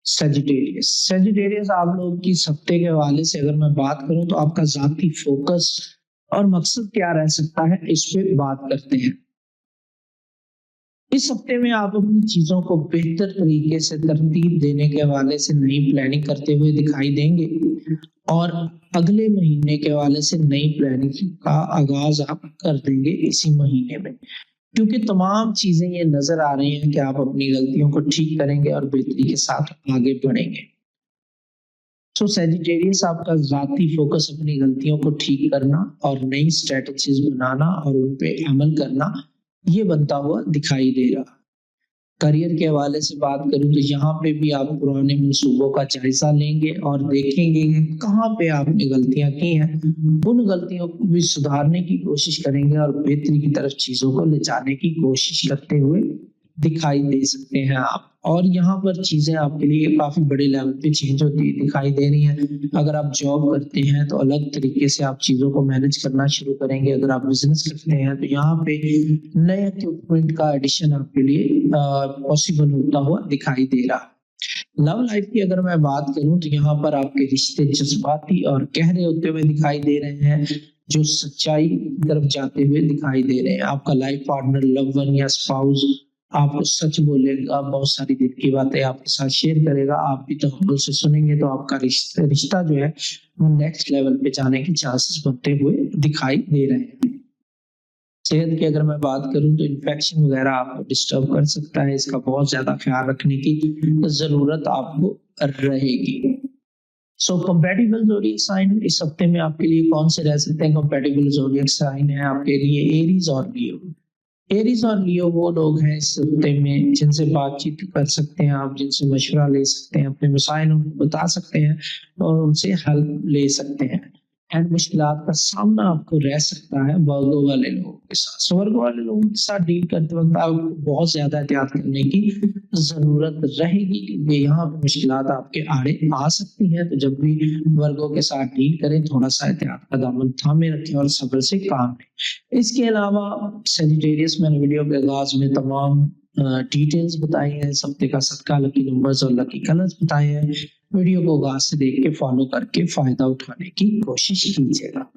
Sagittarius आप लोग की इस हफ्ते के हवाले से अगर मैं बात करूं तो आपका ज़ाती फोकस और मकसद क्या रह सकता है, इस पे बात करते हैं। इस हफ्ते में आप अपनी चीजों को बेहतर तरीके से तरतीब देने के हवाले से नई प्लानिंग करते हुए दिखाई देंगे और अगले महीने के हवाले से नई प्लानिंग का आगाज आप कर देंगे इसी महीने में, क्योंकि तमाम चीजें ये नजर आ रही हैं कि आप अपनी गलतियों को ठीक करेंगे और बेहतरी के साथ आगे बढ़ेंगे। सो सेजिटेरियस आपका ज़ाती फोकस अपनी गलतियों को ठीक करना और नई स्ट्रेटजीज बनाना और उन पे अमल करना ये बनता हुआ दिखाई दे रहा। करियर के हवाले से बात करूं तो यहाँ पे भी आप पुराने मंसूबों का जायजा लेंगे और देखेंगे कि कहाँ पे आपने गलतियां की हैं, उन गलतियों को भी सुधारने की कोशिश करेंगे और बेहतरी की तरफ चीजों को ले जाने की कोशिश करते हुए दिखाई दे सकते हैं आप। और यहाँ पर चीजें आपके लिए काफी बड़े लेवल पे चेंज होती दिखाई दे रही हैं। अगर आप जॉब करते हैं तो अलग तरीके से आप चीजों को मैनेज करना शुरू करेंगे। अगर आप बिजनेस करते हैं तो यहाँ पे नए इक्विपमेंट का एडिशन आपके लिए पॉसिबल होता हुआ दिखाई दे रहा। लव लाइफ की अगर मैं बात करूं तो यहाँ पर आपके रिश्ते जज्बाती और गहरे होते हुए दिखाई दे रहे हैं, जो सच्चाई की तरफ जाते हुए दिखाई दे रहे हैं। आपका लाइफ पार्टनर, लव वन या स्पाउस आपको सच बोलेगा, बहुत सारी दिल की बातें आपके साथ शेयर करेगा, आप भी तहम्मुल से सुनेंगे तो आपका रिश्ता जो है वो नेक्स्ट लेवल पे जाने के चांसेस बनते हुए दिखाई दे रहे हैं। सेहत की अगर मैं बात करूं तो इन्फेक्शन वगैरह आपको डिस्टर्ब कर सकता है, इसका बहुत ज्यादा ख्याल रखने की जरूरत आपको रहेगी। सो कंपैटिबल ज़ोडिएक साइन इस हफ्ते में आपके लिए कौन से रह सकते हैं? कंपैटिबल ज़ोडिएक साइन है आपके लिए एरीज और लियो। एरीज और लियो वो लोग हैं इस हफ्ते में जिनसे बातचीत कर सकते हैं आप, जिनसे मशवरा ले सकते हैं, अपने मसाइल उनको बता सकते हैं और उनसे हेल्प ले सकते हैं। एंड मुश्किलात का सामना आपको रह सकता है वर्गो वाले लोगों के साथ। वर्गो वाले लोगों के साथ डील करते वक्त आपको बहुत ज्यादा एहतियात करने की जरूरत रहेगी, क्योंकि यहाँ पे मुश्किलात आपके आड़े आ सकती हैं। तो जब भी वर्गों के साथ डील करें थोड़ा सा एहतियात का दामन थामे रखें और सब्र से काम लें। इसके अलावा सेजिटेरियस मैंने वीडियो के आगाज में तमाम डिटेल्स बताई हैं, इस हफ्ते का सदका, लकी नंबर्स और लकी कलर्स बताए हैं। वीडियो को आगाज से देख के फॉलो करके फायदा उठाने की कोशिश कीजिएगा।